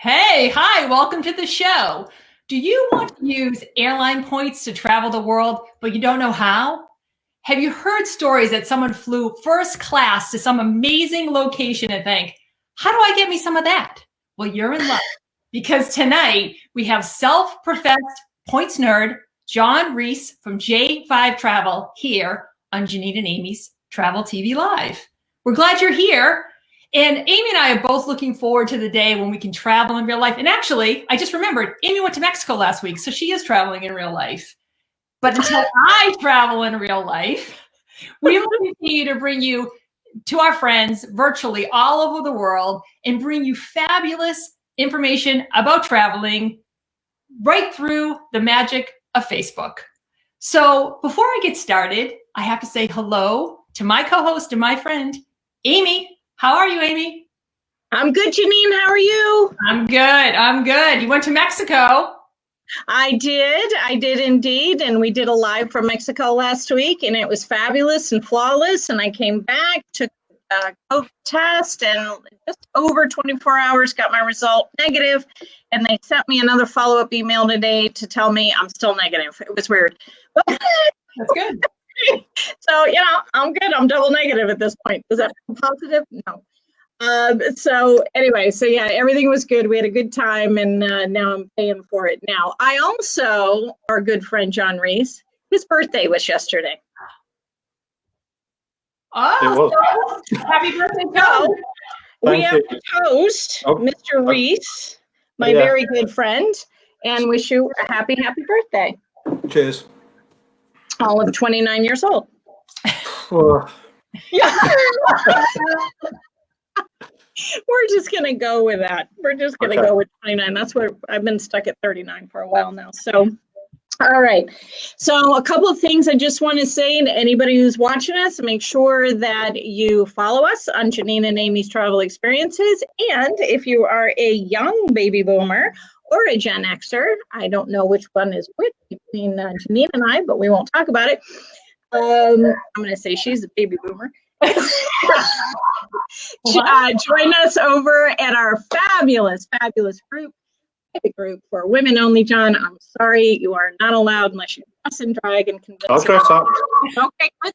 Hey, hi, welcome to the show. Do you want to use airline points to travel the world, but you don't know how? Have you heard stories that someone flew first class to some amazing location and think, how do I get me some of that? Well, you're in luck because tonight we have self-professed points nerd John Rees from J5 Travel here on Janine and Amy's Travel TV Live. We're glad you're here. And Amy and I are both looking forward to the day when we can travel in real life. And actually, I just remembered, Amy went to Mexico last week, so she is traveling in real life. But until I travel in real life, we will continue to bring you to our friends virtually all over the world and bring you fabulous information about traveling right through the magic of Facebook. So before I get started, I have to say hello to my co-host and my friend, Amy. How are you, Amy? I'm good, Janine. How are you? I'm good. You went to Mexico. I did indeed. And we did a live from Mexico last week, and it was fabulous and flawless. And I came back, took a COVID test, and just over 24 hours got my result negative. And they sent me another follow-up email today to tell me I'm still negative. It was weird. That's good. So, I'm good. I'm double negative at this point. Is that positive? No. So yeah, everything was good. We had a good time, and now I'm paying for it now. I also, our good friend John Rees, his birthday was yesterday. Oh, happy birthday, Joe. We have to toast Mr. Rees, my very good friend, and wish you a happy birthday. Cheers. All of 29 years old. Yeah. We're just going to go with that. We're just going to go with 29. That's what I've been stuck at 39 for a while now. So, all right. So a couple of things I just want to say to anybody who's watching us, make sure that you follow us on Janine and Amy's Travel Experiences. And if you are a young baby boomer or a Gen Xer, I don't know which one is which between Janine and I, but we won't talk about it. I'm going to say she's a baby boomer. Join us over at our fabulous group for women only. John, I'm sorry, you are not allowed unless you dress and drag and convince. I'll dress up. Okay, good.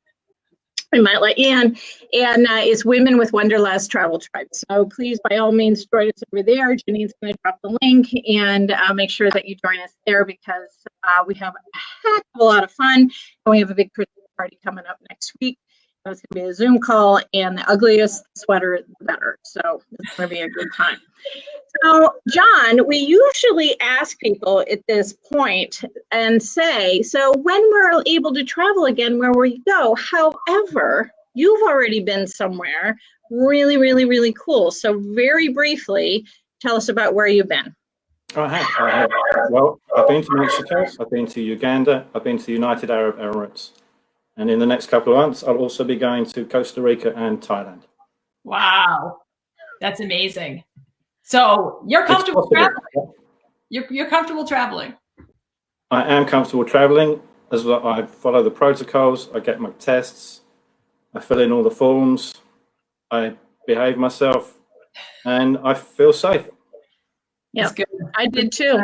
We might let you in. And it's Women with Wanderlust Travel Tribe. So please, by all means, join us over there. Janine's going to drop the link, and make sure that you join us there because we have a heck of a lot of fun. And we have a big Christmas party coming up next week. It's going to be a Zoom call, and the ugliest sweater, the better. So it's going to be a good time. So, John, we usually ask people at this point and say, so when we're able to travel again, where will you go? However, you've already been somewhere really, really, really cool. So very briefly, tell us about where you've been. I have. Well, I've been to Mexico, I've been to Uganda, I've been to the United Arab Emirates. And in the next couple of months, I'll also be going to Costa Rica and Thailand. Wow, that's amazing. So you're comfortable traveling? You're comfortable traveling? I am comfortable traveling as I follow the protocols. I get my tests. I fill in all the forms. I behave myself, and I feel safe. Yeah, I did too.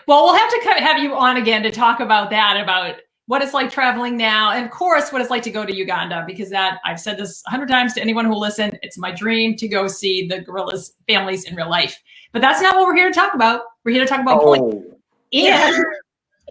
Well, we'll have to have you on again to talk about that, about what it's like traveling now, and of course, what it's like to go to Uganda, because I've said this 100 times to anyone who will listen. It's my dream to go see the gorillas' families in real life. But that's not what we're here to talk about. We're here to talk about points. And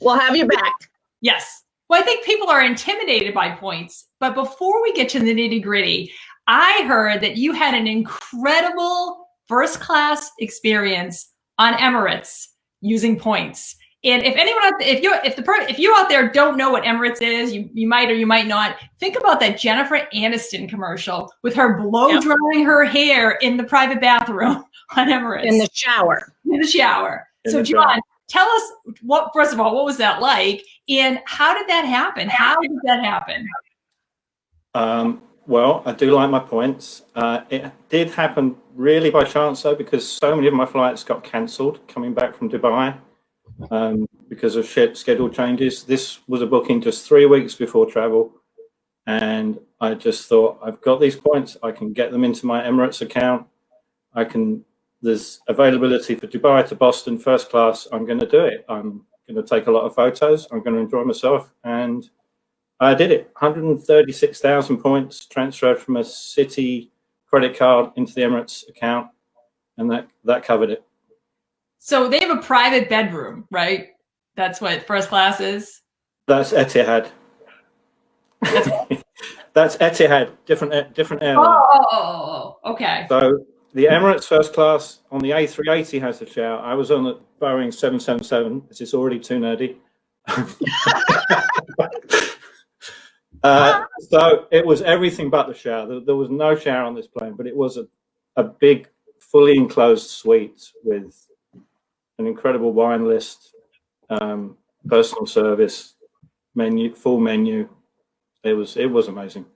we'll have you back. Yes. Well, I think people are intimidated by points. But before we get to the nitty-gritty, I heard that you had an incredible first-class experience on Emirates using points. And if anyone, if you out there don't know what Emirates is, you might or you might not. Think about that Jennifer Aniston commercial with her blow drying her hair in the private bathroom on Emirates. In the shower. So John, tell us first of all, what was that like, and how did that happen? Well, I do like my points. It did happen really by chance though, because so many of my flights got cancelled coming back from Dubai. Because of schedule changes. This was a booking just 3 weeks before travel, and I just thought, I've got these points, I can get them into my Emirates account, I can there's availability for Dubai to Boston first class, I'm going to do it. I'm going to take a lot of photos. I'm going to enjoy myself. And I did it. 136,000 points transferred from a Citi credit card into the Emirates account. And that covered it. So they have a private bedroom, right? That's what first class is? That's Etihad. That's Etihad, different airline. Oh, okay. So the Emirates first class on the A380 has a shower. I was on the Boeing 777. This is already too nerdy. So it was everything but the shower. There was no shower on this plane, but it was a big, fully enclosed suite with an incredible wine list, personal service, full menu. It was amazing.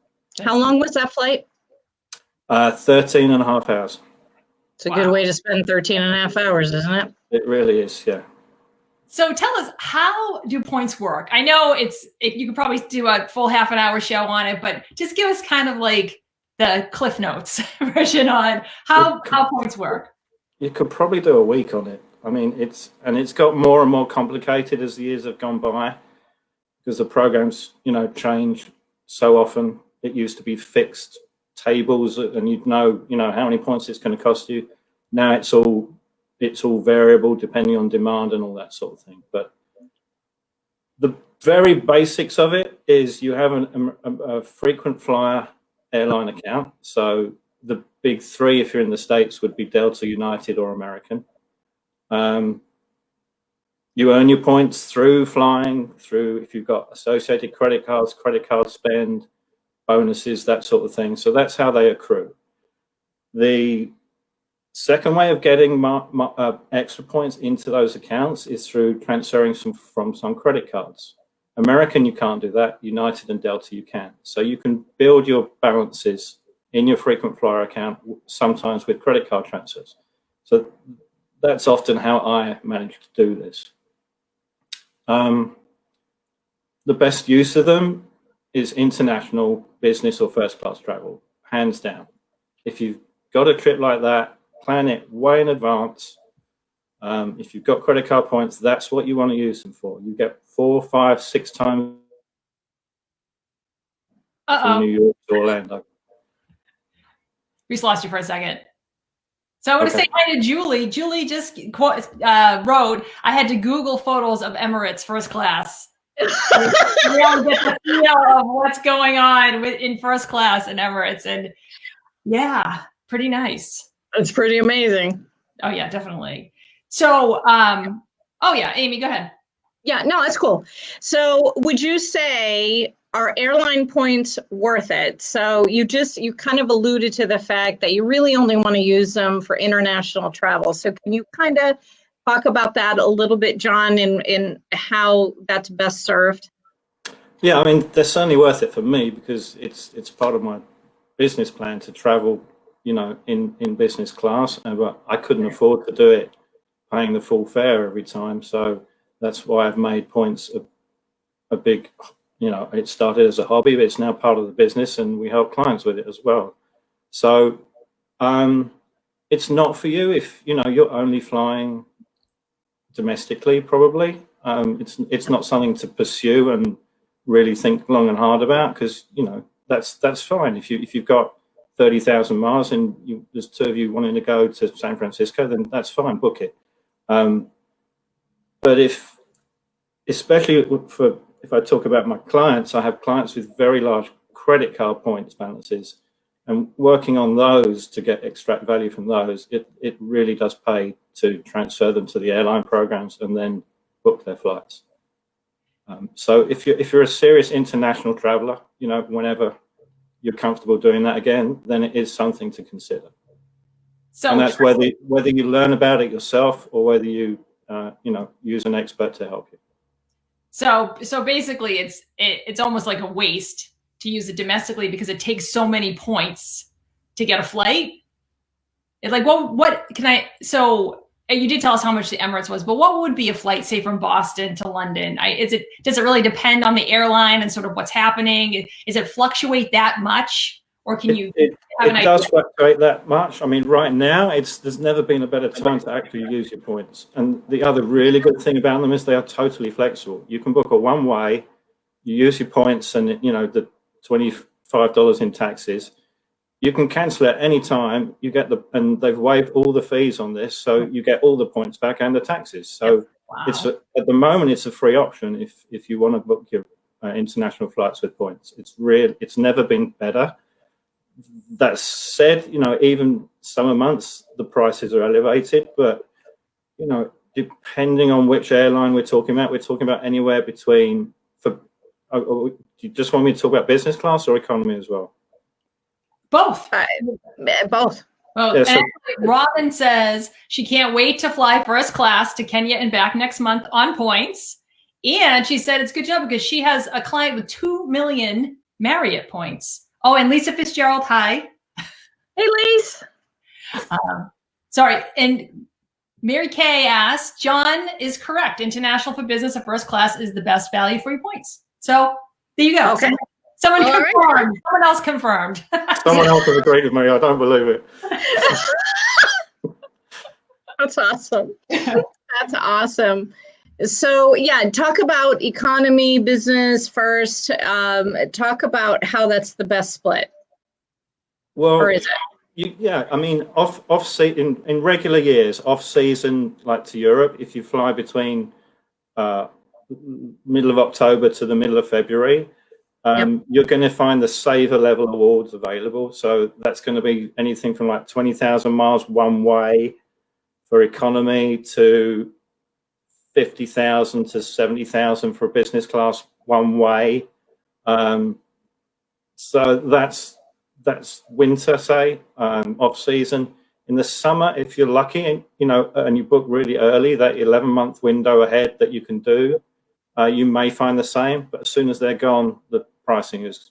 How long was that flight? 13 and a half hours. It's a good way to spend 13 and a half hours, isn't it? It really is, yeah. So tell us, how do points work? I know you could probably do a full half an hour show on it, but just give us kind of like the Cliff Notes version on how points work. You could probably do a week on it. I mean, it's got more and more complicated as the years have gone by because the programs, change so often. It used to be fixed tables and you'd know how many points it's going to cost you. Now it's all variable depending on demand and all that sort of thing. But the very basics of it is you have a frequent flyer airline account. So the big three, if you're in the States, would be Delta, United, or American. You earn your points through flying, if you've got associated credit cards, credit card spend, bonuses, that sort of thing. So that's how they accrue. The second way of getting extra points into those accounts is through transferring from some credit cards. American, you can't do that. United and Delta, you can. So you can build your balances in your frequent flyer account, sometimes with credit card transfers. So that's often how I manage to do this. The best use of them is international business or first class travel, hands down. If you've got a trip like that, plan it way in advance. If you've got credit card points, that's what you want to use them for. You get 4, 5, 6 times from New York to Orlando. We just lost you for a second. So I want to say hi to Julie. Julie just wrote, I had to Google photos of Emirates first class. Really get the feel of what's going on in first class in Emirates. And yeah, pretty nice. It's pretty amazing. Oh yeah, definitely. So, oh yeah, Amy, go ahead. Yeah, no, that's cool. So would you say, are airline points worth it? So you kind of alluded to the fact that you really only want to use them for international travel. So can you kind of talk about that a little bit, John, in how that's best served? Yeah, I mean, they're certainly worth it for me because it's part of my business plan to travel, in business class. But I couldn't afford to do it paying the full fare every time. So that's why I've made points a big, it started as a hobby, but it's now part of the business and we help clients with it as well. So it's not for you if, you're only flying domestically, probably. It's not something to pursue and really think long and hard about because, that's fine. If you've got 30,000 miles and there's 2 of you wanting to go to San Francisco, then that's fine, book it. But especially if I talk about my clients, I have clients with very large credit card points balances, and working on those to extract value from those, it really does pay to transfer them to the airline programs and then book their flights. So if you're a serious international traveler, whenever you're comfortable doing that again, then it is something to consider. So, and that's whether you learn about it yourself or whether you use an expert to help you. So basically, it's almost like a waste to use it domestically because it takes so many points to get a flight. It's like, what can I? So you did tell us how much the Emirates was, but what would be a flight, say, from Boston to London? Does it really depend on the airline and sort of what's happening? Does it fluctuate that much, or can you It have an idea? does fluctuate that much. I mean, right now, there's never been a better time to actually use your points. And the other really good thing about them is they are totally flexible. You can book a one-way, you use your points, and you know the $25 in taxes. You can cancel at any time. You get and they've waived all the fees on this, so you get all the points back and the taxes. So Wow. at the moment it's a free option if you want to book your international flights with points. It's never been better. That said, you know, even summer months the prices are elevated, but you know, depending on which airline we're talking about anywhere between. Do you just want me to talk about business class or economy as well? Both. Both. Well, Yeah, so- Robin says she can't wait to fly first class to Kenya and back next month on points. And she said it's a good job because she has a client with 2 million Marriott points. Oh, and Lisa Fitzgerald, hi. Hey, Lise. Sorry. And Mary Kay asked, John is correct. International for business or first class is the best value for your points. So there you go. Okay. Someone All confirmed. right. Someone else confirmed. Someone else has agreed with me. I don't believe it. That's awesome. That's awesome. So yeah, talk about economy, business first. Talk about how that's the best split. Well, Or is it? yeah, I mean, in regular years, off season, like to Europe, if you fly between middle of October to the middle of February, you're going to find the saver level awards available. So that's going to be anything from like 20,000 miles one way for economy to 50,000 to 70,000 for business class one way. So that's winter, say, off season. In the summer, if you're lucky, and you book really early, that 11-month window ahead that you can do, you may find the same. But as soon as they're gone, the pricing is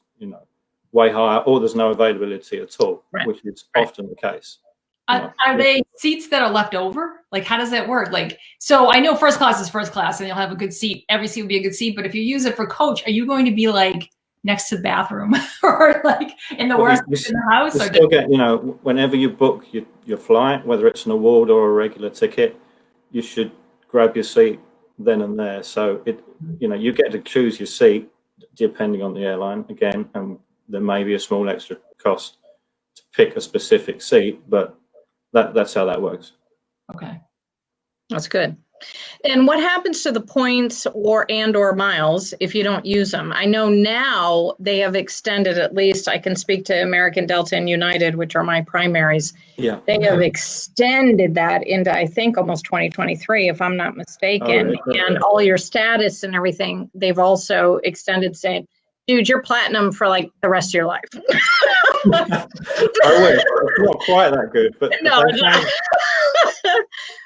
way higher, or there's no availability at all, Right. which is often the case. Are they seats that are left over? Like, how does that work? Like, so I know first class is first class and you'll have a good seat. Every seat will be a good seat. But if you use it for coach, are you going to be like next to the bathroom or like in the worst in the house? You still get, whenever you book your flight, whether it's an award or a regular ticket, you should grab your seat then and there. So you get to choose your seat depending on the airline again, and there may be a small extra cost to pick a specific seat, but that's how that works. Okay. That's good. And what happens to the points or miles if you don't use them? I know now they have extended, at least I can speak to American, Delta, and United, which are my primaries. Yeah. They have extended that into, I think, almost 2023, if I'm not mistaken. Oh, yeah. And all your status and everything, they've also extended, saying, dude, you're platinum for like the rest of your life. I wish. It's not quite that good, but No,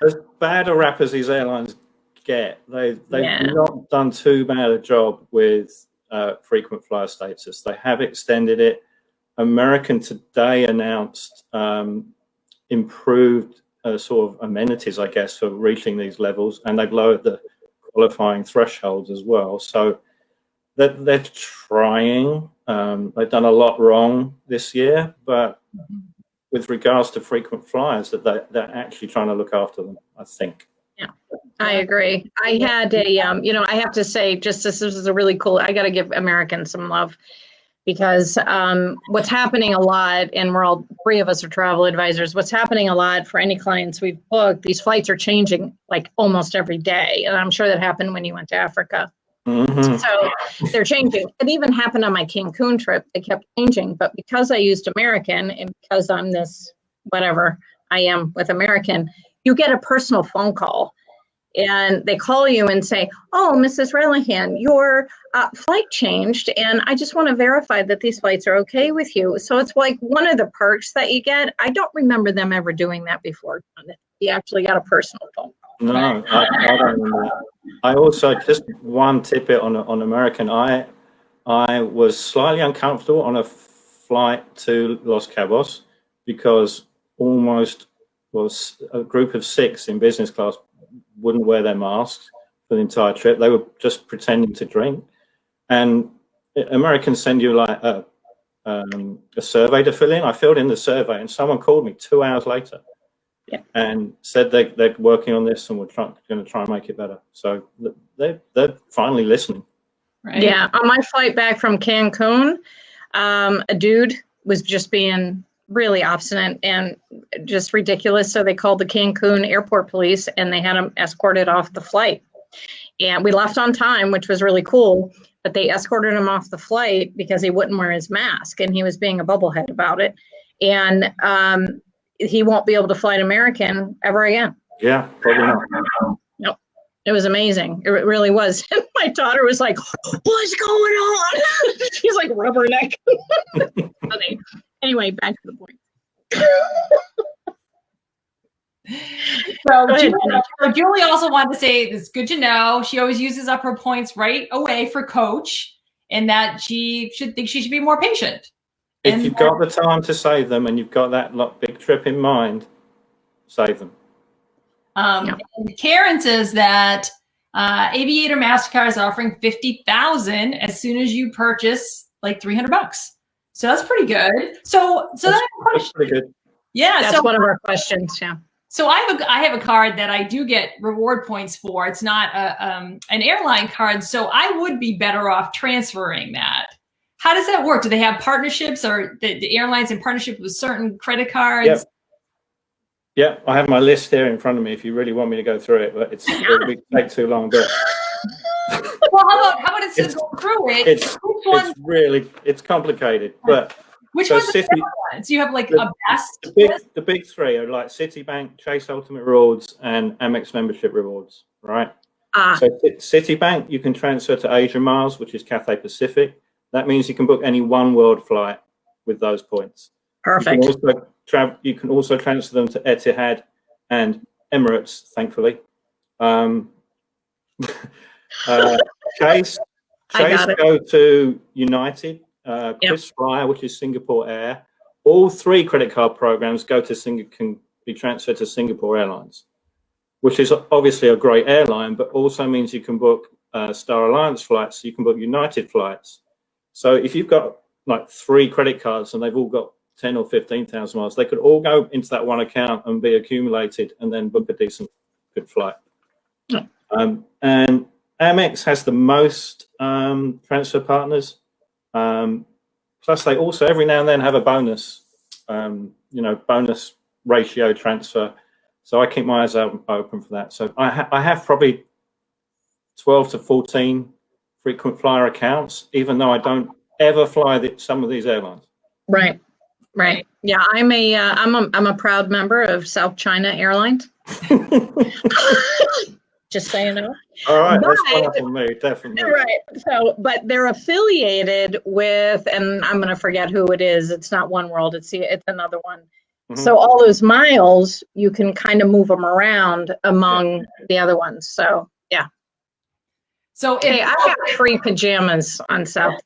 as bad a rap as these airlines get, they've not done too bad a job with frequent flyer status. They have extended it. American today announced improved sort of amenities, I guess, for reaching these levels, and they've lowered the qualifying thresholds as well. So they're trying. They've done a lot wrong this year, but with regards to frequent flyers, that they're actually trying to look after them, I think. Yeah, I agree. I had I have to say, just this is a really cool, I got to give American some love, because what's happening a lot, and we're all three of us are travel advisors, what's happening a lot for any clients we've booked, these flights are changing like almost every day. And I'm sure that happened when you went to Africa. Mm-hmm. So they're changing. It even happened on my Cancun trip. They kept changing, but because I used American, and because I'm this, whatever I am with American, you get a personal phone call, and they call you and say, oh, Mrs. Relihan, your flight changed, and I just want to verify that these flights are okay with you. So it's like one of the perks that you get. I don't remember them ever doing that before. You actually got a personal phone call. No, I don't remember that. I also, just one tidbit on American, I was slightly uncomfortable on a flight to Los Cabos because almost was a group of 6 in business class wouldn't wear their masks for the entire trip. They were just pretending to drink. And Americans send you like a a survey to fill in. I filled in the survey, and someone called me 2 hours later and said they're working on this and we're going to try and make it better. So they're finally listening. Right. Yeah. On my flight back from Cancun, a dude was just being really obstinate and just ridiculous. So they called the Cancun airport police and they had him escorted off the flight. And we left on time, which was really cool. But they escorted him off the flight because he wouldn't wear his mask and he was being a bubblehead about it. And he won't be able to fly an American ever again. Yeah, probably not. Nope. It was amazing. It really was. And my daughter was like, what's going on? She's like rubberneck. Anyway, back to the point. So Julie also wanted to say it's good to know she always uses up her points right away for coach, and that she should be more patient. If you've got the time to save them and you've got that big trip in mind, save them. And Karen says that Aviator MasterCard is offering $50,000 as soon as you purchase like $300. So that's pretty good. So that's pretty good. Yeah, that's one of our questions. Yeah. So I have a card that I do get reward points for. It's not an airline card, so I would be better off transferring that. How does that work? Do they have partnerships, or the airlines in partnership with certain credit cards? Yep. I have my list here in front of me if you really want me to go through it, but it'll take too long. But well, how about instead of going through it? It's complicated, but. Which ones are the ones? Do you have like a best? The big three are like Citibank, Chase Ultimate Rewards, and Amex membership rewards, right? So Citibank, you can transfer to Asia Miles, which is Cathay Pacific. That means you can book any one world flight with those points. Perfect. You can also transfer them to Etihad and Emirates, thankfully. Chase go to United. KrisFlyer, which is Singapore Air. All three credit card programs can be transferred to Singapore Airlines, which is obviously a great airline, but also means you can book Star Alliance flights, so you can book United flights. So if you've got like 3 credit cards and they've all got 10 or 15,000 miles, they could all go into that one account and be accumulated and then book a good flight. And Amex has the most transfer partners. Plus they also every now and then have a bonus, bonus ratio transfer. So I keep my eyes open for that. So I have probably 12 to 14 frequent flyer accounts, even though I don't ever fly some of these airlines. Right. Yeah, I'm a proud member of South China Airlines. Just so you know. All right, that's fine for me, definitely. Right. So, but they're affiliated with, and I'm going to forget who it is. It's not One World. It's another one. Mm-hmm. So all those miles, you can kind of move them around among the other ones. So yeah. So I've got free pajamas on South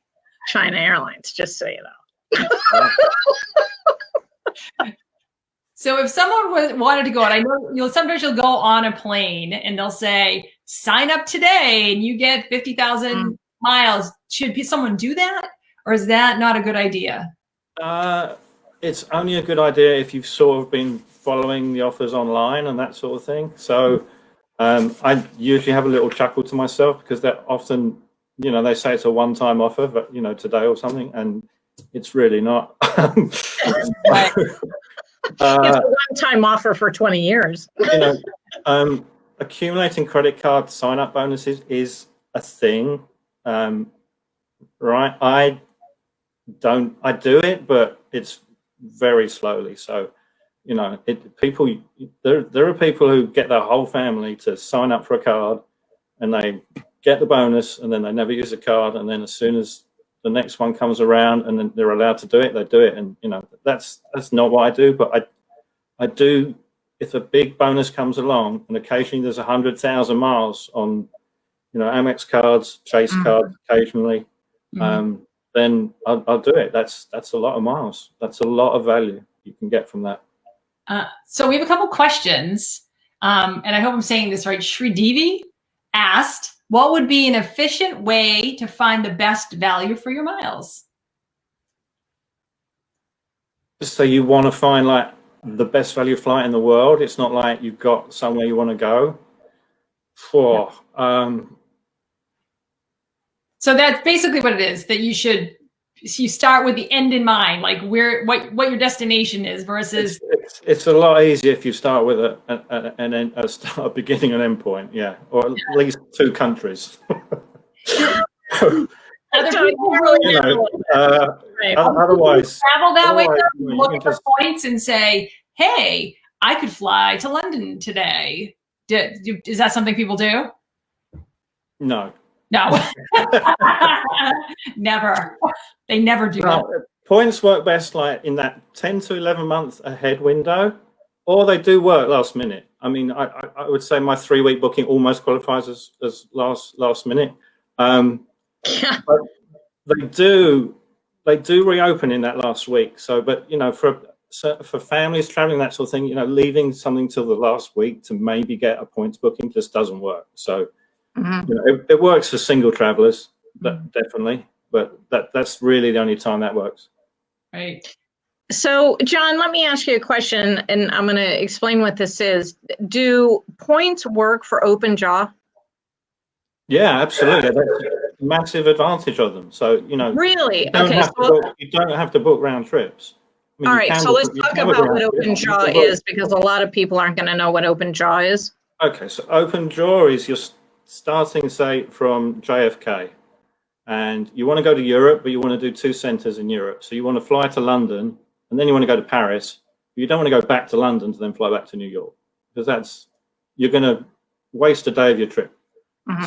China Airlines, just so you know. So if someone wanted to go, and I know sometimes you'll go on a plane and they'll say, sign up today and you get 50,000 miles. Should someone do that? Or is that not a good idea? It's only a good idea if you've sort of been following the offers online and that sort of thing. So I usually have a little chuckle to myself because they're often, they say it's a one-time offer, but, today or something, and it's really not. It's a one-time offer for 20 years. Accumulating credit card sign-up bonuses is a thing, right? I do it, but it's very slowly. So, there are people who get their whole family to sign up for a card, and they get the bonus, and then they never use the card, and then as soon as the next one comes around and then they're allowed to do it, they do it. And, that's not what I do, but I do, if a big bonus comes along and occasionally there's 100,000 miles on, Amex cards, Chase cards, occasionally, then I'll do it. That's a lot of miles. That's a lot of value you can get from that. So we have a couple questions, and I hope I'm saying this right. Shridevi asked, what would be an efficient way to find the best value for your miles? So you want to find like the best value flight in the world. It's not like you've got somewhere you want to go. For So that's basically what it is, that you start with the end in mind, like what your destination is versus. It's a lot easier if you start with a beginning and end point, yeah, or at least 2 countries. Otherwise, travel that way. Look for points and say, "Hey, I could fly to London today." Is that something people do? No. Never. They never do that. Points work best like in that 10 to 11 month ahead window, or they do work last minute. I mean, I would say my 3-week booking almost qualifies as last minute. But they do reopen in that last week. So, but you know, for families traveling, that sort of thing, you know, leaving something till the last week to maybe get a points booking just doesn't work. So, you know, it works for single travelers, definitely, but that's really the only time that works. Right. So, John, let me ask you a question, and I'm going to explain what this is. Do points work for open jaw? Yeah, absolutely. That's a massive advantage of them. So, you know, really, you don't have to book round trips. I mean, all right, so let's talk about what open jaw is, because a lot of people aren't going to know what open jaw is. Okay, so open jaw is you're starting, say, from JFK, and you want to go to Europe, but you want to do 2 centers in Europe. So you want to fly to London, and then you want to go to Paris. But you don't want to go back to London to then fly back to New York, because you're going to waste a day of your trip.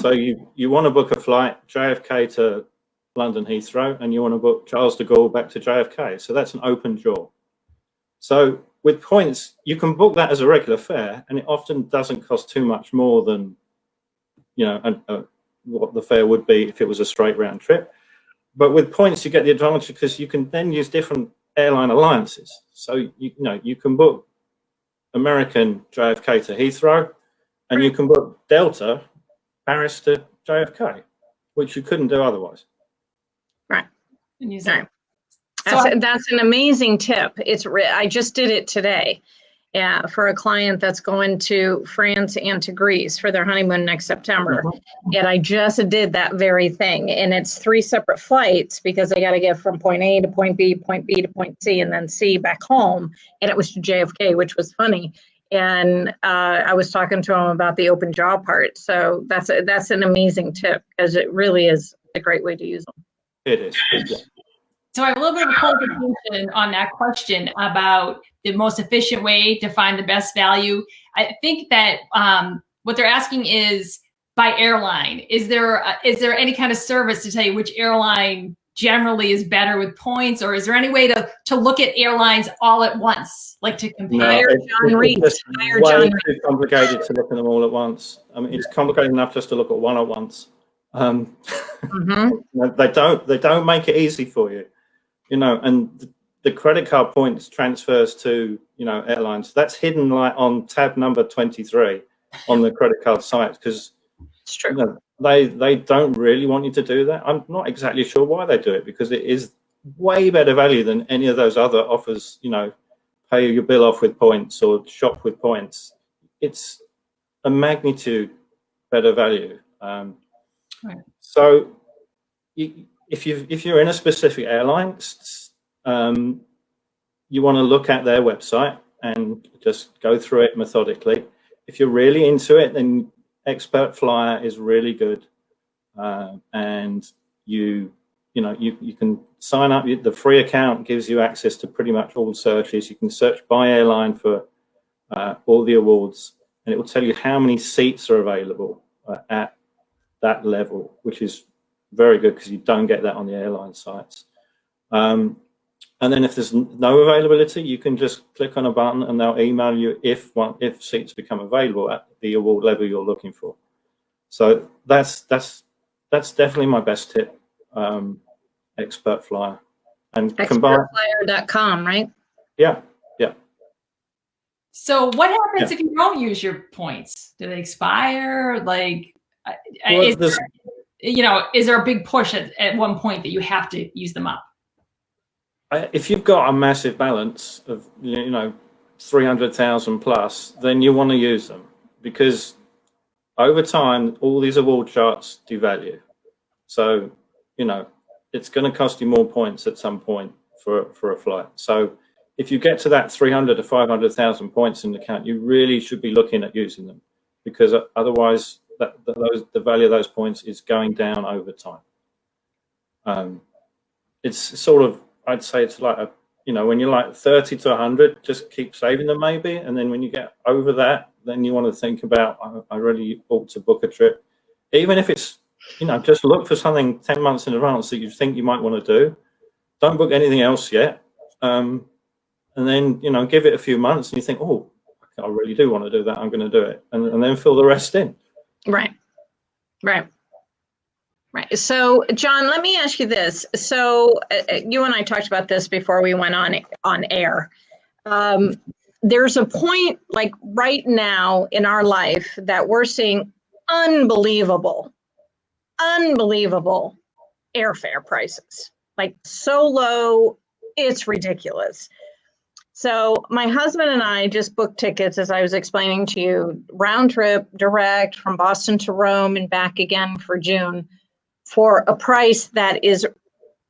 So you want to book a flight JFK to London Heathrow, and you want to book Charles de Gaulle back to JFK. So that's an open jaw. So with points, you can book that as a regular fare, and it often doesn't cost too much more than, you know, what the fare would be if it was a straight round trip. But with points, you get the advantage because you can then use different airline alliances. So you can book American JFK to Heathrow, and you can book Delta Paris to JFK, which you couldn't do otherwise. Right. Right. That's an amazing tip. I just did it today. Yeah, for a client that's going to France and to Greece for their honeymoon next September. And I just did that very thing. And it's 3 separate flights because I got to get from point A to point B to point C, and then C back home. And it was to JFK, which was funny. And I was talking to him about the open jaw part. So that's an amazing tip, because it really is a great way to use them. It is. Yeah. So I have a little bit of a clarification on that question about the most efficient way to find the best value. I think that what they're asking is by airline. Is there any kind of service to tell you which airline generally is better with points, or is there any way to look at airlines all at once, like to compare? John Rees. It's way too complicated to look at them all at once. I mean, it's complicated enough just to look at one at once. They don't make it easy for you, you know. And the credit card points transfers to, you know, airlines. That's hidden like on tab number 23 on the credit card site, because it's true. You know, they don't really want you to do that. I'm not exactly sure why they do it, because it is way better value than any of those other offers, you know, pay your bill off with points or shop with points. It's a magnitude better value. Right. So if you're in a specific airline, you want to look at their website and just go through it methodically. If you're really into it, then Expert Flyer is really good, and you can sign up. The free account gives you access to pretty much all searches. You can search by airline for all the awards, and it will tell you how many seats are available at that level, which is very good because you don't get that on the airline sites. And then if there's no availability, you can just click on a button and they'll email you if seats become available at the award level you're looking for. So that's definitely my best tip, Expert Flyer. And expertflyer.com, right? Yeah. So what happens if you don't use your points? Do they expire? Like, is there a big push at one point that you have to use them up? if you've got a massive balance of 300,000 plus, then you want to use them, because over time all these award charts devalue. So it's going to cost you more points at some point for a flight. So if you get to that 300 to 500,000 points in the account, you really should be looking at using them, because otherwise the value of those points is going down over time. It's sort of, I'd say it's like when you're like 30 to 100, just keep saving them maybe. And then when you get over that, then you want to think about, I really ought to book a trip. Even if it's, just look for something 10 months in advance that you think you might want to do. Don't book anything else yet. And then, give it a few months and you think, oh, I really do want to do that. I'm going to do it. And then fill the rest in. Right. So, John, let me ask you this. So you and I talked about this before we went on air. There's a point like right now in our life that we're seeing unbelievable airfare prices, like so low, it's ridiculous. So my husband and I just booked tickets, as I was explaining to you, round trip direct from Boston to Rome and back again for June, for a price that is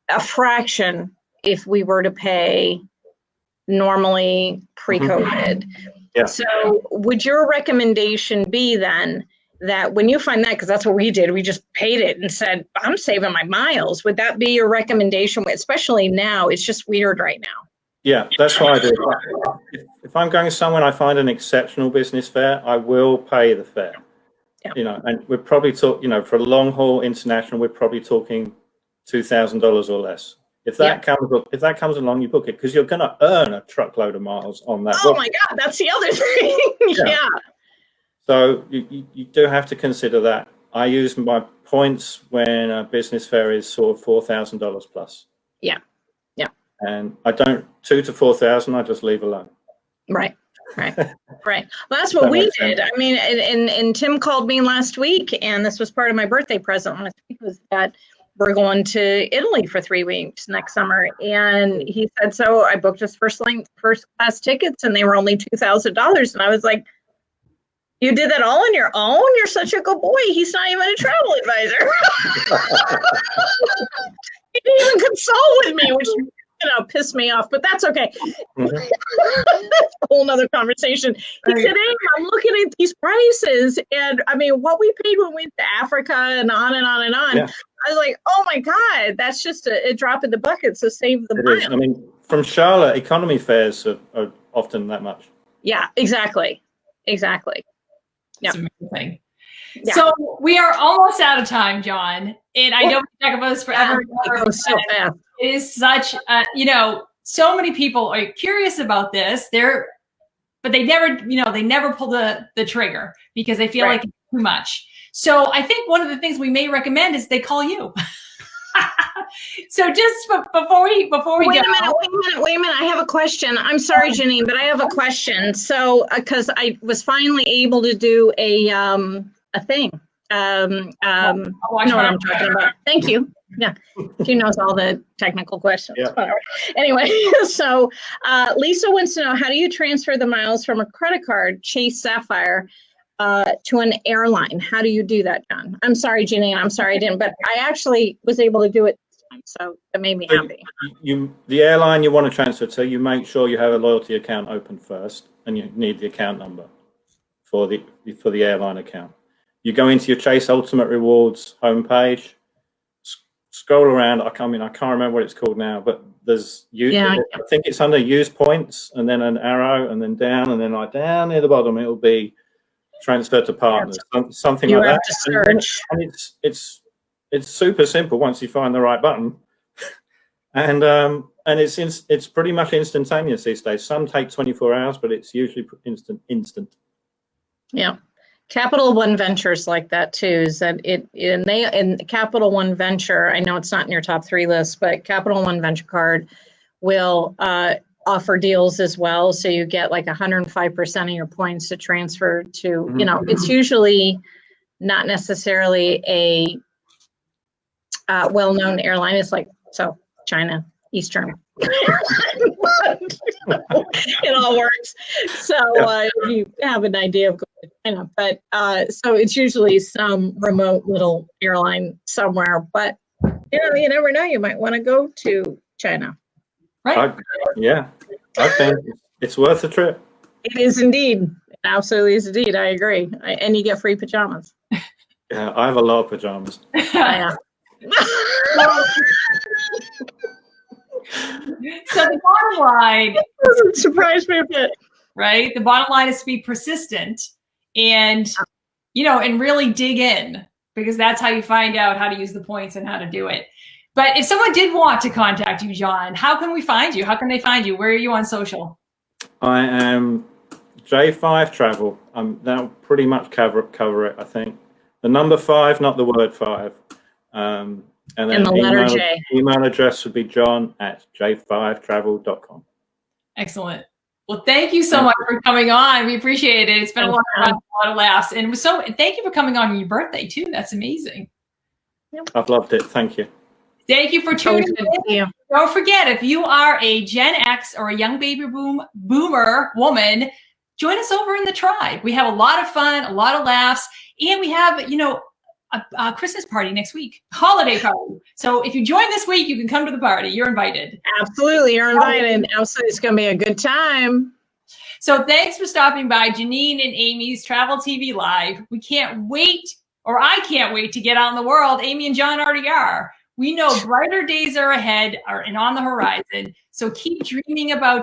a fraction if we were to pay normally pre-COVID. Yeah. So would your recommendation be then that when you find that, because that's what we did, we just paid it and said, I'm saving my miles. Would that be your recommendation? Especially now, it's just weird right now. Yeah, that's what I do. If I'm going somewhere and I find an exceptional business fare, I will pay the fare. Yeah. And we're probably talking, for a long haul international, we're probably talking $2,000 or less. If that comes along, you book it, because you're going to earn a truckload of miles on that. Oh my God, that's the other thing. Yeah. So you do have to consider that. I use my points when a business fare is sort of $4,000 plus. Yeah. And I don't 2,000 to 4,000. I just leave alone. Right. Well, that's what we did. I mean, and Tim called me last week, and this was part of my birthday present last week, was that we're going to Italy for 3 weeks next summer. And he said, so I booked his first class tickets, and they were only $2,000. And I was like, you did that all on your own? You're such a good boy. He's not even a travel advisor. He didn't even consult with me, which pissed me off, but that's okay. Mm-hmm. That's a whole nother conversation. He said, hey, I'm looking at these prices, and I mean, what we paid when we went to Africa and on and on and on. Yeah. I was like, oh my God, that's just a drop in the bucket, so save the money. I mean, from Charlotte, economy fares are often that much. Yeah, exactly. Yeah. It's amazing. Yeah. So we are almost out of time, John, and I know we talk about this forever. It goes so fast. It is such, so many people are curious about this. But they never pull the trigger because they feel like it's too much. So I think one of the things we may recommend is they call you. So just before we go. Wait a minute. I have a question. I'm sorry, Janine, but I have a question. So, because I was finally able to do a thing. I know what I'm talking about. Thank you. Yeah, she knows all the technical questions. Yeah. Anyway, so Lisa wants to know, how do you transfer the miles from a credit card, Chase Sapphire, to an airline? How do you do that, John? I'm sorry, Janine. I'm sorry I didn't, but I actually was able to do it this time, so that made me happy. The airline you want to transfer to, you make sure you have a loyalty account open first, and you need the account number for the airline account. You go into your Chase Ultimate Rewards homepage, scroll around. I can't remember what it's called now, but there's I think it's under use points, and then an arrow, and then down, and then like down near the bottom, it'll be transfer to partners, something like that. Search. And it's super simple once you find the right button, and it's pretty much instantaneous these days. Some take 24 hours, but it's usually instant. Yeah. Capital One Ventures like that too. Is that in Capital One Venture? I know it's not in your top 3 list, but Capital One Venture Card will offer deals as well. So you get like 105% of your points to transfer to. It's usually not necessarily a well-known airline. It's like China, Eastern, It all works. So if you have an idea of going to China, but so it's usually some remote little airline somewhere. But you never know. You might want to go to China. Right. I've been. It's worth a trip. It is indeed. It absolutely is indeed. I agree. And you get free pajamas. Yeah, I have a lot of pajamas. Yeah. So the bottom line Doesn't surprise me a bit. right? The bottom line is to be persistent and, and really dig in, because that's how you find out how to use the points and how to do it. But if someone did want to contact you, John, how can we find you? How can they find you? Where are you on social? I am J5 Travel. That'll pretty much cover it, I think. The number 5, not the word 5. And then the letter J. Email address would be john@j5travel.com. Excellent. Well, thank you so much for coming on. We appreciate it. It's been a lot of fun, a lot of laughs. And thank you for coming on your birthday too. That's amazing. I've loved it. Thank you. Thank you for tuning in. Don't forget, if you are a Gen X or a young baby boomer woman, join us over in the tribe. We have a lot of fun, a lot of laughs, and we have, a Christmas party next week, holiday party. So if you join this week, you can come to the party. You're invited. Absolutely, you're invited. Absolutely, it's going to be a good time. So thanks for stopping by Janine and Amy's Travel TV Live. We can't wait, or I can't wait to get out in the world. Amy and John already are. We know brighter days are ahead and on the horizon. So keep dreaming about